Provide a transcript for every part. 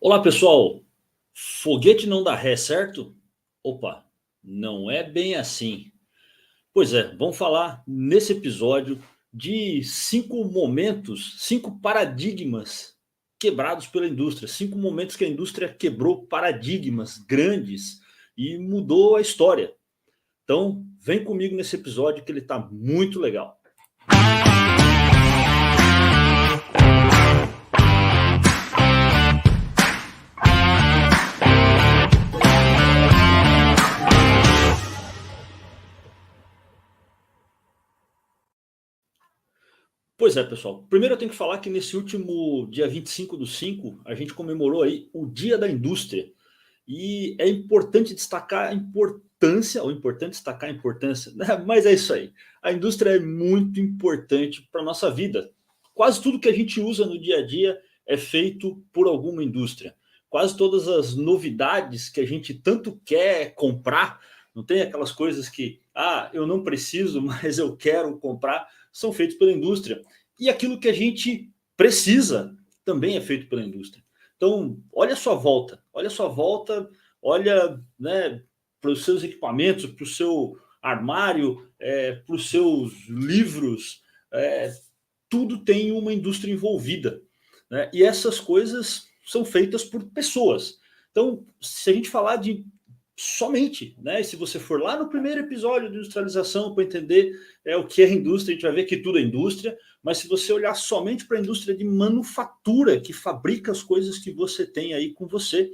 Olá pessoal, foguete não dá ré, certo? Opa, não é bem assim. Pois é, vamos falar nesse episódio de 5 momentos, 5 paradigmas quebrados pela indústria. 5 momentos que a indústria quebrou paradigmas grandes e mudou a história. Então vem comigo nesse episódio que ele está muito legal. Pois é, pessoal. Primeiro eu tenho que falar que nesse último dia 25/5 a gente comemorou aí o Dia da Indústria. E é importante destacar a importância, ou importante destacar a importância, né? Mas é isso aí. A indústria é muito importante para a nossa vida. Quase tudo que a gente usa no dia a dia é feito por alguma indústria. Quase todas as novidades que a gente tanto quer comprar, não tem aquelas coisas que, eu não preciso, mas eu quero comprar, são feitos pela indústria. E aquilo que a gente precisa também é feito pela indústria. Então, olha a sua volta, olha, né, para os seus equipamentos, para o seu armário, para os seus livros, é, tudo tem uma indústria envolvida, né? E essas coisas são feitas por pessoas. Então, se a gente falar de somente, né? Se você for lá no primeiro episódio de industrialização para entender o que é indústria, a gente vai ver que tudo é indústria. Mas se você olhar somente para a indústria de manufatura, que fabrica as coisas que você tem aí com você,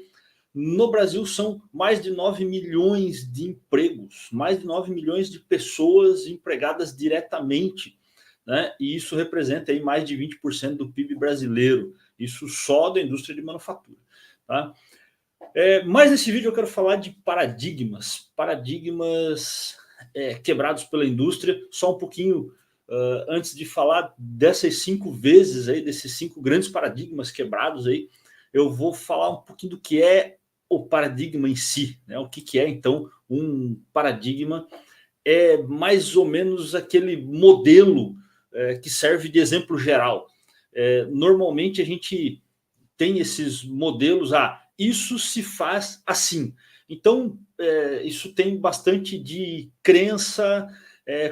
no Brasil são mais de 9 milhões de empregos, mais de 9 milhões de pessoas empregadas diretamente, né? E isso representa aí mais de 20% do PIB brasileiro. Isso só da indústria de manufatura, tá? Mas nesse vídeo eu quero falar de paradigmas quebrados pela indústria. Só um pouquinho antes de falar dessas 5 vezes aí, desses 5 grandes paradigmas quebrados aí, eu vou falar um pouquinho do que é o paradigma em si, né? O que é então um paradigma? É mais ou menos aquele modelo que serve de exemplo geral. Normalmente a gente tem esses modelos, isso se faz assim. Então, isso tem bastante de crença,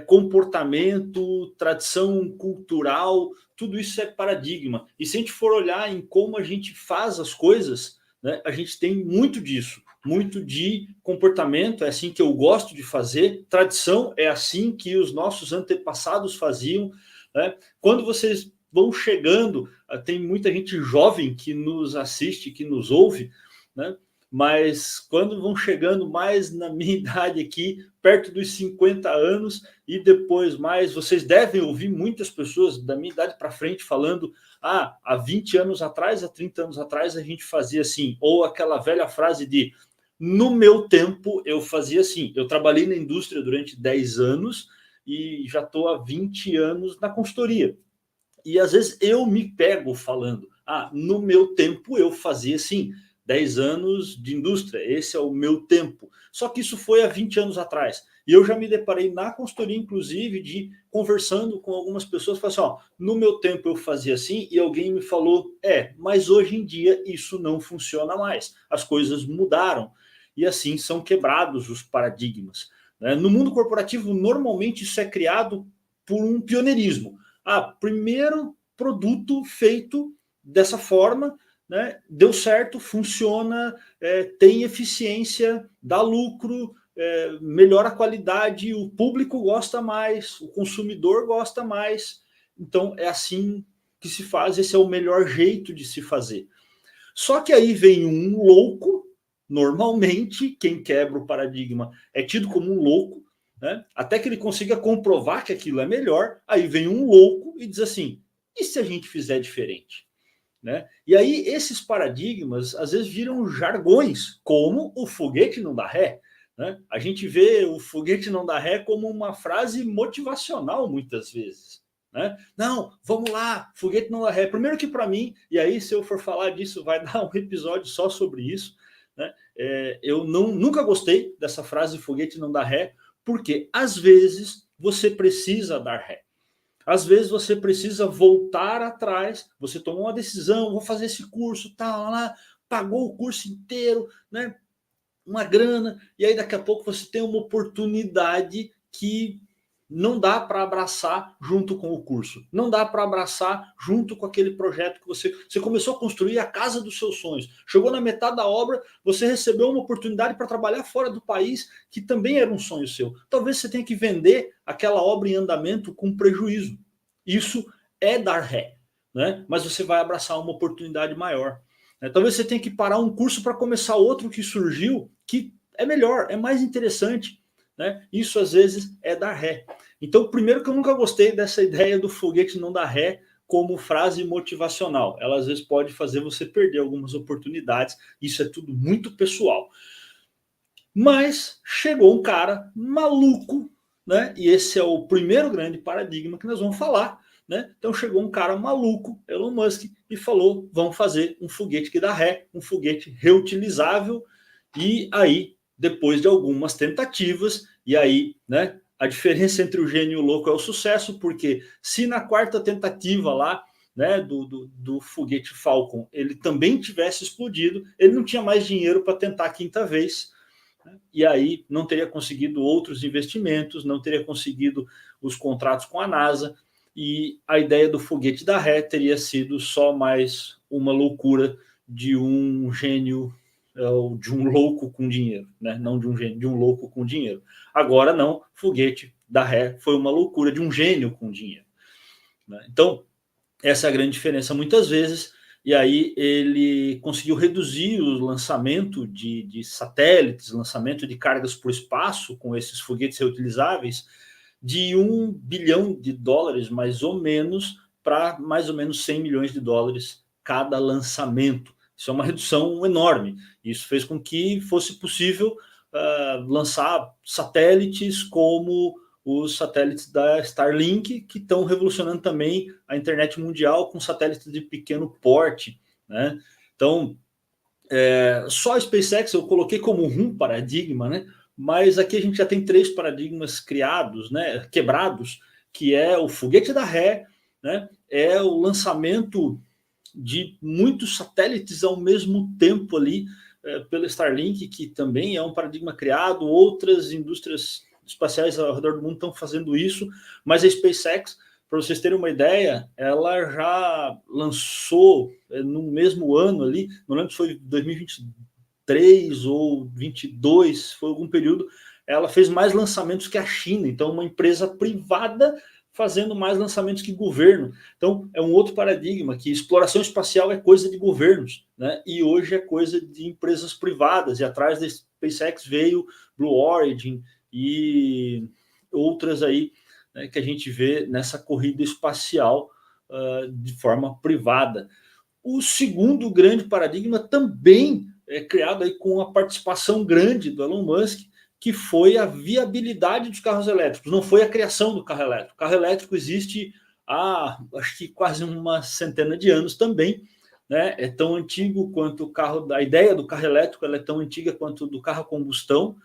comportamento, tradição cultural, tudo isso é paradigma. E se a gente for olhar em como a gente faz as coisas, né, a gente tem muito disso, muito de comportamento, é assim que eu gosto de fazer, tradição é assim que os nossos antepassados faziam, né? Quando vocês vão chegando, tem muita gente jovem que nos assiste, que nos ouve, né? Mas quando vão chegando mais na minha idade aqui, perto dos 50 anos e depois mais, vocês devem ouvir muitas pessoas da minha idade para frente falando: há 20 anos atrás, há 30 anos atrás a gente fazia assim, ou aquela velha frase de no meu tempo eu fazia assim. Eu trabalhei na indústria durante 10 anos e já estou há 20 anos na consultoria. E às vezes eu me pego falando, no meu tempo eu fazia assim, 10 anos de indústria, esse é o meu tempo. Só que isso foi há 20 anos atrás. E eu já me deparei na consultoria, inclusive, de conversando com algumas pessoas, falando assim, no meu tempo eu fazia assim, e alguém me falou, mas hoje em dia isso não funciona mais. As coisas mudaram. E assim são quebrados os paradigmas, né? No mundo corporativo, normalmente isso é criado por um pioneirismo. Primeiro produto feito dessa forma, né? Deu certo, funciona, tem eficiência, dá lucro, melhora a qualidade, o público gosta mais, o consumidor gosta mais. Então é assim que se faz, esse é o melhor jeito de se fazer. Só que aí vem um louco, normalmente quem quebra o paradigma é tido como um louco, né? Até que ele consiga comprovar que aquilo é melhor, aí vem um louco e diz assim, e se a gente fizer diferente? Né? E aí esses paradigmas às vezes viram jargões, como o foguete não dá ré. Né? A gente vê o foguete não dá ré como uma frase motivacional muitas vezes. Né? Não, vamos lá, foguete não dá ré. Primeiro que para mim, e aí se eu for falar disso vai dar um episódio só sobre isso, né? Eu nunca gostei dessa frase foguete não dá ré, porque às vezes você precisa dar ré. Às vezes você precisa voltar atrás, você tomou uma decisão, vou fazer esse curso, tal, lá, pagou o curso inteiro, né? Uma grana, e aí daqui a pouco você tem uma oportunidade que não dá para abraçar junto com o curso, não dá para abraçar junto com aquele projeto que você começou a construir a casa dos seus sonhos. Chegou na metade da obra, você recebeu uma oportunidade para trabalhar fora do país, que também era um sonho seu. Talvez você tenha que vender aquela obra em andamento com prejuízo. Isso é dar ré, né? Mas você vai abraçar uma oportunidade maior. Talvez você tenha que parar um curso para começar outro que surgiu, que é melhor, é mais interessante, né? Isso às vezes é dar ré. Então, primeiro que eu nunca gostei dessa ideia do foguete não dar ré como frase motivacional. Ela às vezes pode fazer você perder algumas oportunidades. Isso é tudo muito pessoal. Mas chegou um cara maluco, né? E esse é o primeiro grande paradigma que nós vamos falar, né? Então chegou um cara maluco, Elon Musk, e falou: vamos fazer um foguete que dá ré, um foguete reutilizável. E aí, depois de algumas tentativas, e aí, né? A diferença entre o gênio e o louco é o sucesso, porque se na quarta tentativa lá, né, do foguete Falcon, ele também tivesse explodido, ele não tinha mais dinheiro para tentar a quinta vez. E aí não teria conseguido outros investimentos, não teria conseguido os contratos com a NASA, e a ideia do foguete da ré teria sido só mais uma loucura de um gênio, ou de um louco com dinheiro, né? Não de um gênio, de um louco com dinheiro. Agora não, foguete da ré foi uma loucura de um gênio com dinheiro, né? Então, essa é a grande diferença muitas vezes. E aí ele conseguiu reduzir o lançamento de satélites, lançamento de cargas para o espaço com esses foguetes reutilizáveis de $1 bilhão, mais ou menos, para mais ou menos $100 milhões cada lançamento. Isso é uma redução enorme. Isso fez com que fosse possível lançar satélites como os satélites da Starlink, que estão revolucionando também a internet mundial com satélites de pequeno porte, né? Então, só a SpaceX eu coloquei como um paradigma, né? Mas aqui a gente já tem 3 paradigmas criados, né? Quebrados, que é o foguete da ré, né? É o lançamento de muitos satélites ao mesmo tempo ali pela Starlink, que também é um paradigma criado. Outras indústrias espaciais ao redor do mundo estão fazendo isso, mas a SpaceX, para vocês terem uma ideia, ela já lançou no mesmo ano ali, não lembro se foi 2023 ou 22, foi algum período, ela fez mais lançamentos que a China. Então uma empresa privada fazendo mais lançamentos que governo. Então é um outro paradigma, que exploração espacial é coisa de governos, né? E hoje é coisa de empresas privadas, e atrás da SpaceX veio Blue Origin e outras aí, né, que a gente vê nessa corrida espacial de forma privada. O segundo grande paradigma também é criado aí com a participação grande do Elon Musk, que foi a viabilidade dos carros elétricos, não foi a criação do carro elétrico. O carro elétrico existe há, acho que quase uma centena de anos também, né? É tão antigo quanto o carro, a ideia do carro elétrico, ela é tão antiga quanto do carro a combustão,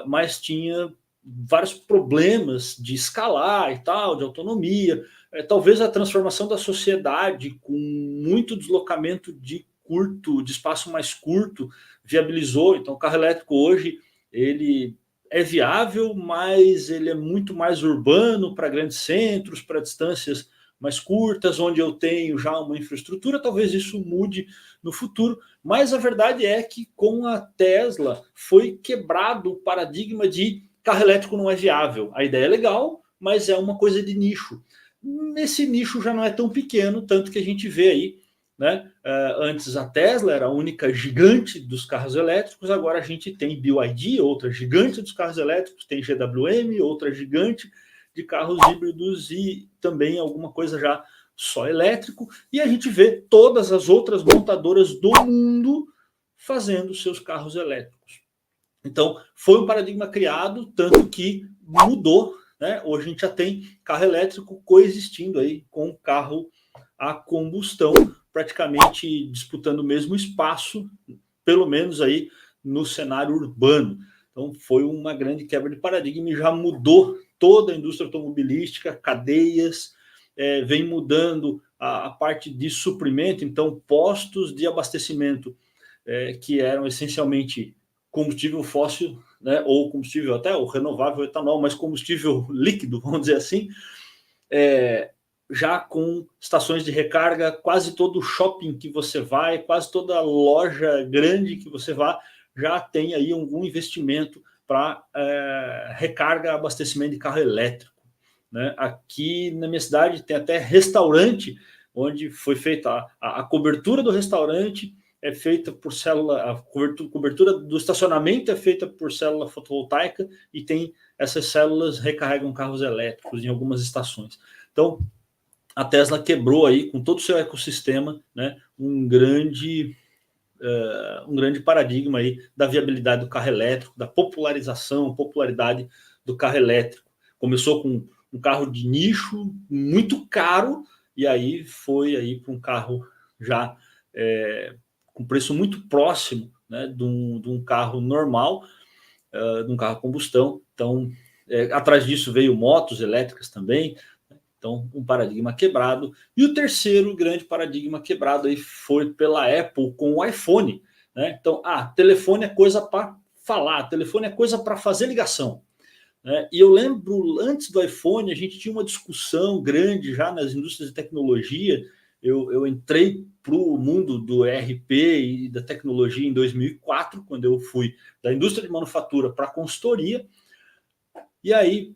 mas tinha vários problemas de escalar e tal, de autonomia. Talvez a transformação da sociedade com muito deslocamento de espaço mais curto, viabilizou. Então o carro elétrico hoje ele é viável, mas ele é muito mais urbano, para grandes centros, para distâncias mais curtas, onde eu tenho já uma infraestrutura. Talvez isso mude no futuro, mas a verdade é que com a Tesla foi quebrado o paradigma de carro elétrico não é viável. A ideia é legal, mas é uma coisa de nicho. Nesse nicho já não é tão pequeno, tanto que a gente vê aí, né? Antes a Tesla era a única gigante dos carros elétricos, agora a gente tem BYD, outra gigante dos carros elétricos, tem GWM, outra gigante de carros híbridos, e também alguma coisa já só elétrico, e a gente vê todas as outras montadoras do mundo fazendo seus carros elétricos. Então foi um paradigma criado, tanto que mudou, né? Hoje a gente já tem carro elétrico coexistindo aí com carro a combustão, praticamente disputando o mesmo espaço, pelo menos aí no cenário urbano. Então foi uma grande quebra de paradigma e já mudou toda a indústria automobilística, cadeias, vem mudando a parte de suprimento. Então postos de abastecimento que eram essencialmente combustível fóssil, né, ou combustível até o renovável etanol, mas combustível líquido, vamos dizer assim, já com estações de recarga, quase todo shopping que você vai, quase toda loja grande que você vá, já tem aí algum investimento para recarga, abastecimento de carro elétrico. Né? Aqui na minha cidade tem até restaurante, onde foi feita a cobertura do restaurante, é feita por célula, a cobertura do estacionamento é feita por célula fotovoltaica e tem essas células recarregam carros elétricos em algumas estações. Então, a Tesla quebrou aí com todo o seu ecossistema, né, um grande paradigma aí da viabilidade do carro elétrico, da popularidade do carro elétrico. Começou com um carro de nicho muito caro e aí foi aí para um carro já com preço muito próximo, né, de um carro normal, de um carro a combustão. Então, atrás disso veio motos elétricas também. Então, um paradigma quebrado. E o terceiro grande paradigma quebrado aí foi pela Apple com o iPhone. Né? Então, telefone é coisa para falar, telefone é coisa para fazer ligação. Né? E eu lembro, antes do iPhone, a gente tinha uma discussão grande já nas indústrias de tecnologia. Eu entrei para o mundo do ERP e da tecnologia em 2004, quando eu fui da indústria de manufatura para a consultoria. E aí,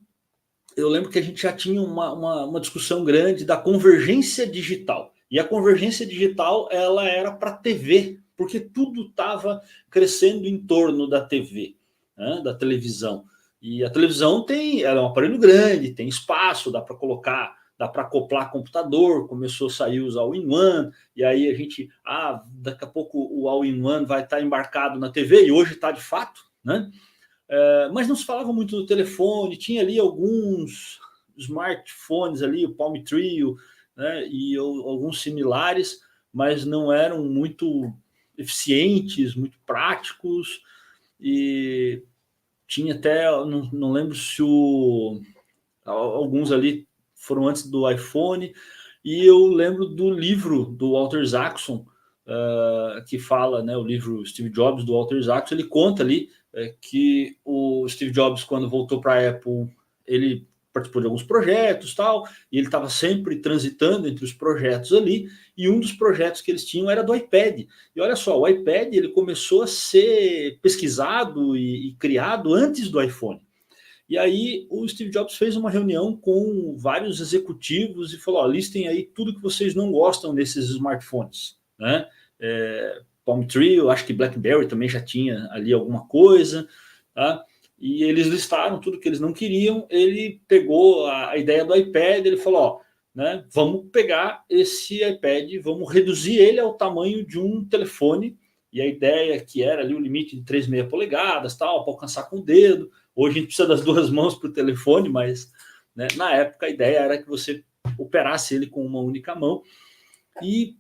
eu lembro que a gente já tinha uma discussão grande da convergência digital. E a convergência digital ela era para a TV, porque tudo estava crescendo em torno da TV, né, da televisão. E a televisão ela é um aparelho grande, tem espaço, dá para colocar, dá para acoplar computador, começou a sair os all-in-one, e aí a gente, daqui a pouco o all-in-one vai estar embarcado na TV, e hoje está de fato, né? Mas não se falava muito do telefone, tinha ali alguns smartphones ali, o Palm Trio, né, e alguns similares, mas não eram muito eficientes, muito práticos, e tinha até, não lembro se alguns ali foram antes do iPhone, e eu lembro do livro do Walter Isaacson, que fala, né, o livro Steve Jobs, do Walter Isaacson, ele conta ali que o Steve Jobs, quando voltou para a Apple, ele participou de alguns projetos tal, e ele estava sempre transitando entre os projetos ali, e um dos projetos que eles tinham era do iPad. E olha só, o iPad ele começou a ser pesquisado e criado antes do iPhone. E aí o Steve Jobs fez uma reunião com vários executivos e falou, listem aí tudo que vocês não gostam desses smartphones, né? Palm Tree, acho que BlackBerry também já tinha ali alguma coisa, tá? E eles listaram tudo que eles não queriam. Ele pegou a ideia do iPad, ele falou, né, vamos pegar esse iPad, vamos reduzir ele ao tamanho de um telefone, e a ideia que era ali o limite de 3,5 polegadas, tal, para alcançar com o dedo. Hoje a gente precisa das duas mãos para o telefone, mas né, na época a ideia era que você operasse ele com uma única mão. E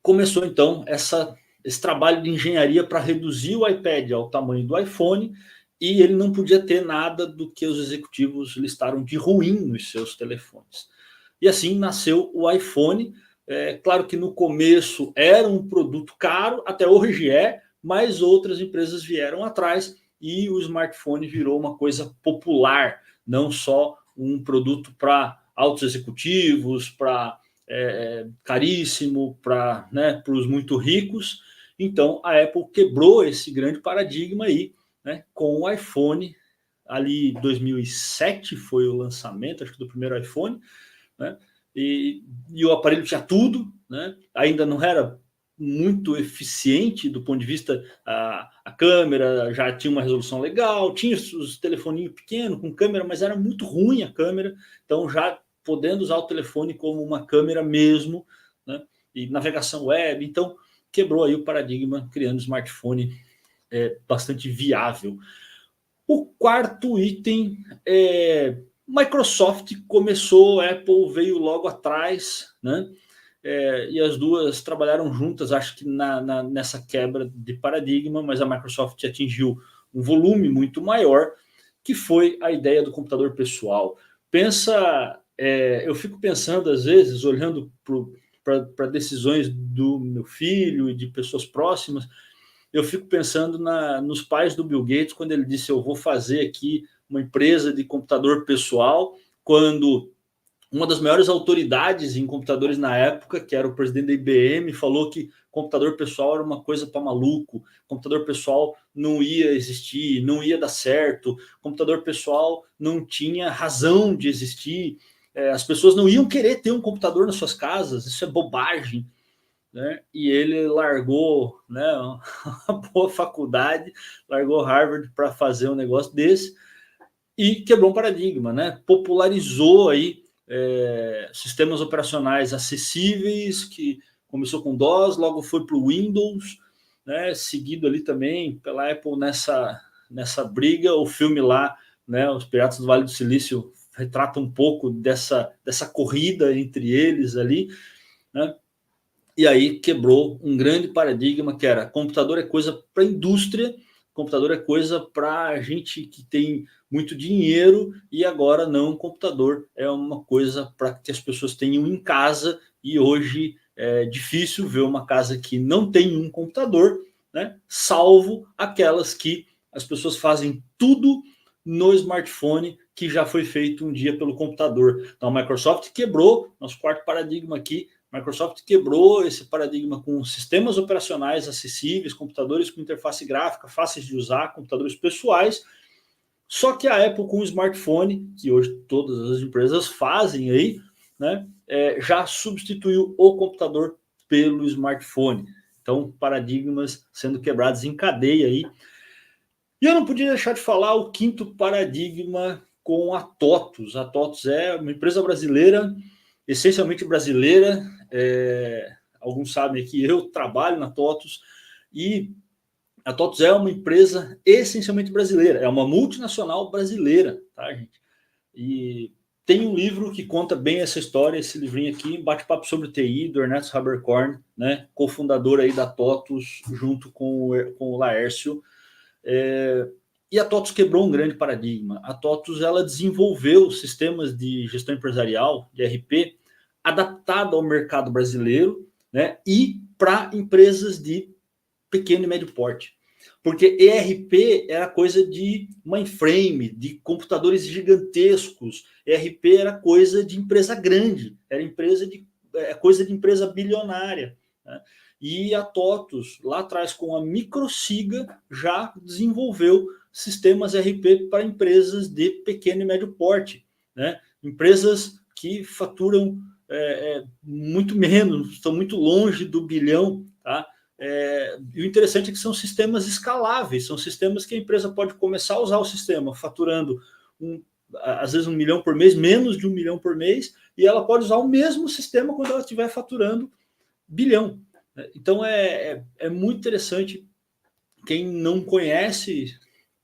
começou então esse trabalho de engenharia para reduzir o iPad ao tamanho do iPhone, e ele não podia ter nada do que os executivos listaram de ruim nos seus telefones. E assim nasceu o iPhone. Claro que no começo era um produto caro, até hoje mas outras empresas vieram atrás e o smartphone virou uma coisa popular, não só um produto para altos executivos, para caríssimo, para os muito ricos. Então a Apple quebrou esse grande paradigma aí, né, com o iPhone. Ali 2007 foi o lançamento, acho que do primeiro iPhone, né? E o aparelho tinha tudo, né? Ainda não era muito eficiente do ponto de vista a câmera já tinha uma resolução legal, tinha os telefoninhos pequenos com câmera, mas era muito ruim a câmera, então já podendo usar o telefone como uma câmera mesmo, né? E navegação web, então quebrou aí o paradigma, criando um smartphone bastante viável. O quarto item Microsoft começou, Apple veio logo atrás, né? E as duas trabalharam juntas, acho que nessa quebra de paradigma, mas a Microsoft atingiu um volume muito maior, que foi a ideia do computador pessoal. Eu fico pensando, às vezes, olhando para decisões do meu filho e de pessoas próximas, eu fico pensando nos pais do Bill Gates, quando ele disse, eu vou fazer aqui uma empresa de computador pessoal, quando uma das maiores autoridades em computadores na época, que era o presidente da IBM, falou que computador pessoal era uma coisa para maluco, computador pessoal não ia existir, não ia dar certo, computador pessoal não tinha razão de existir, as pessoas não iam querer ter um computador nas suas casas, isso é bobagem. Né? E ele largou, né, uma boa faculdade, largou Harvard para fazer um negócio desse e quebrou um paradigma, né? Popularizou aí sistemas operacionais acessíveis, que começou com DOS, logo foi para o Windows, né? Seguido ali também pela Apple nessa briga. O filme lá, né, Os Piratas do Vale do Silício, retrata um pouco dessa corrida entre eles ali, né? E aí quebrou um grande paradigma que era computador é coisa para indústria, computador é coisa para gente que tem muito dinheiro, e agora não, computador é uma coisa para que as pessoas tenham em casa, e hoje é difícil ver uma casa que não tem um computador, né? Salvo aquelas que as pessoas fazem tudo no smartphone, que já foi feito um dia pelo computador. Então a Microsoft quebrou nosso quarto paradigma aqui. Microsoft quebrou esse paradigma com sistemas operacionais acessíveis, computadores com interface gráfica fáceis de usar, computadores pessoais. Só que a Apple, com o smartphone, que hoje todas as empresas fazem aí, né, já substituiu o computador pelo smartphone. Então, paradigmas sendo quebrados em cadeia aí. E eu não podia deixar de falar o quinto paradigma com a TOTUS. A TOTUS é uma empresa brasileira, essencialmente brasileira. Alguns sabem que eu trabalho na TOTUS, e a TOTUS é uma empresa essencialmente brasileira, é uma multinacional brasileira, tá, gente? E tem um livro que conta bem essa história, esse livrinho aqui, Bate-Papo sobre TI, do Ernesto Haberkorn, né, cofundador aí da TOTUS, junto com o Laércio. E a TOTUS quebrou um grande paradigma. A TOTUS, ela desenvolveu sistemas de gestão empresarial, de ERP, adaptado ao mercado brasileiro, né, e para empresas de pequeno e médio porte. Porque ERP era coisa de mainframe, de computadores gigantescos. ERP era coisa de empresa grande, era coisa de empresa bilionária, né? E a TOTUS, lá atrás, com a Microsiga, já desenvolveu sistemas ERP para empresas de pequeno e médio porte, né? Empresas que faturam muito menos, estão muito longe do bilhão, tá? E o interessante é que são sistemas escaláveis, são sistemas que a empresa pode começar a usar o sistema faturando às vezes 1 milhão por mês, menos de 1 milhão por mês, e ela pode usar o mesmo sistema quando ela estiver faturando bilhão. Então é muito interessante. Quem não conhece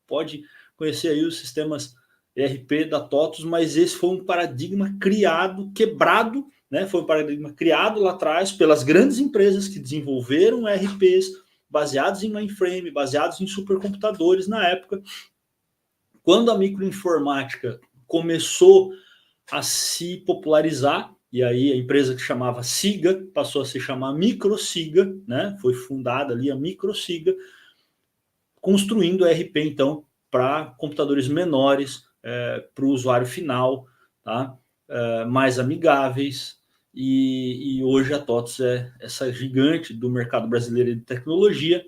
pode conhecer aí os sistemas ERP da TOTUS, mas esse foi um paradigma criado, quebrado, né? Foi um paradigma criado lá atrás pelas grandes empresas que desenvolveram ERPs baseados em mainframe, baseados em supercomputadores na época. Quando a microinformática começou a se popularizar, e aí a empresa que chamava Siga passou a se chamar Microsiga, né? Foi fundada ali a Microsiga, construindo ERP, então, para computadores menores, para o usuário final, tá? Mais amigáveis, e hoje a TOTUS é essa gigante do mercado brasileiro de tecnologia,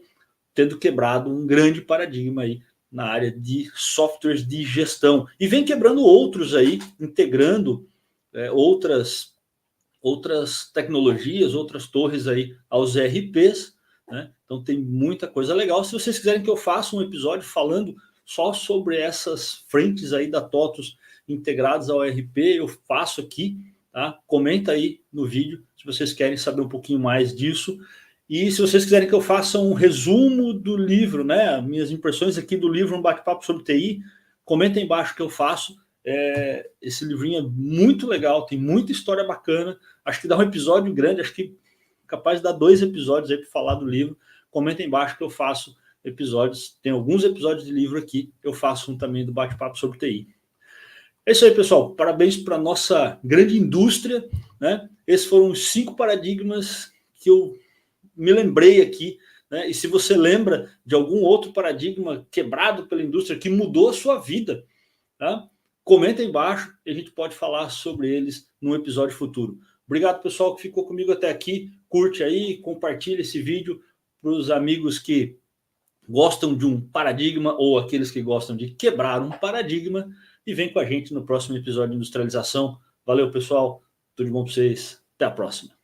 tendo quebrado um grande paradigma aí na área de softwares de gestão. E vem quebrando outros aí, integrando outras tecnologias, outras torres aí aos ERPs, né? Então tem muita coisa legal. Se vocês quiserem que eu faça um episódio falando só sobre essas frentes aí da TOTUS integradas ao ERP, eu faço aqui, tá? Comenta aí no vídeo se vocês querem saber um pouquinho mais disso. E se vocês quiserem que eu faça um resumo do livro, né? Minhas impressões aqui do livro, um bate-papo sobre TI, comenta aí embaixo que eu faço. Esse livrinho é muito legal, tem muita história bacana. Acho que dá um episódio grande, acho que capaz de dar 2 episódios aí para falar do livro. Comenta aí embaixo que eu faço episódios. Tem alguns episódios de livro aqui, eu faço um também do bate-papo sobre TI. É isso aí, pessoal. Parabéns para a nossa grande indústria, né? Esses foram os 5 paradigmas que eu me lembrei aqui né? E se você lembra de algum outro paradigma quebrado pela indústria que mudou a sua vida, tá? Comenta aí embaixo e a gente pode falar sobre eles num episódio futuro. Obrigado, pessoal, que ficou comigo até aqui. Curte aí, compartilha esse vídeo para os amigos que gostam de um paradigma ou aqueles que gostam de quebrar um paradigma, e vem com a gente no próximo episódio de Industrialização. Valeu, pessoal. Tudo de bom para vocês. Até a próxima.